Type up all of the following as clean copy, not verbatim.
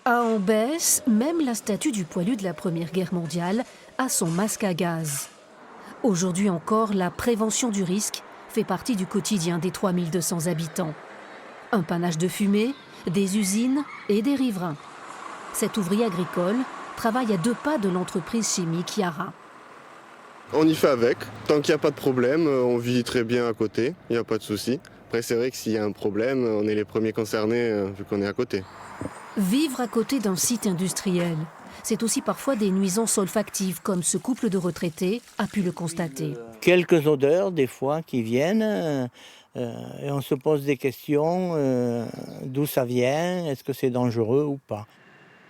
À Ambès, même la statue du poilu de la Première Guerre mondiale a son masque à gaz. Aujourd'hui encore, la prévention du risque fait partie du quotidien des 3200 habitants. Un panache de fumée, des usines et des riverains. Cet ouvrier agricole travaille à 2 pas de l'entreprise chimique Yara. On y fait avec. Tant qu'il n'y a pas de problème, on vit très bien à côté, il n'y a pas de souci. Après, c'est vrai que s'il y a un problème, on est les premiers concernés vu qu'on est à côté. Vivre à côté d'un site industriel, c'est aussi parfois des nuisances olfactives, comme ce couple de retraités a pu le constater. Quelques odeurs, des fois, qui viennent, et on se pose des questions, d'où ça vient, est-ce que c'est dangereux ou pas.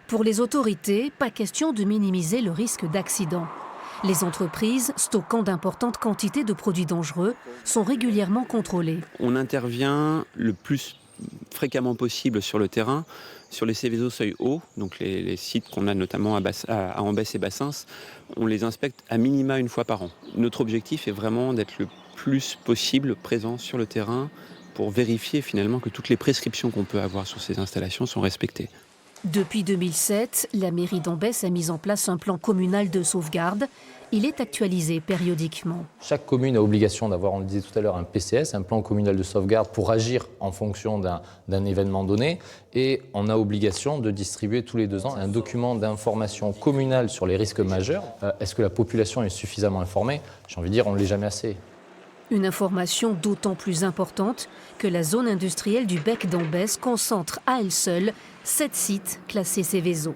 Pour les autorités, pas question de minimiser le risque d'accident. Les entreprises stockant d'importantes quantités de produits dangereux sont régulièrement contrôlées. On intervient le plus fréquemment possible sur le terrain, sur les Céveso seuil haut, donc les sites qu'on a notamment à Ambès et Bassins, on les inspecte à minima 1 fois par an. Notre objectif est vraiment d'être le plus possible présent sur le terrain pour vérifier finalement que toutes les prescriptions qu'on peut avoir sur ces installations sont respectées. Depuis 2007, la mairie d'Ambès a mis en place un plan communal de sauvegarde. Il est actualisé périodiquement. Chaque commune a obligation d'avoir, on le disait tout à l'heure, un PCS, un plan communal de sauvegarde pour agir en fonction d'un événement donné. Et on a obligation de distribuer tous les 2 ans un document d'information communale sur les risques majeurs. Est-ce que la population est suffisamment informée? J'ai envie de dire, on ne l'est jamais assez. Une information d'autant plus importante que la zone industrielle du Bec d'Ambès concentre à elle seule 7 sites classés Céveso.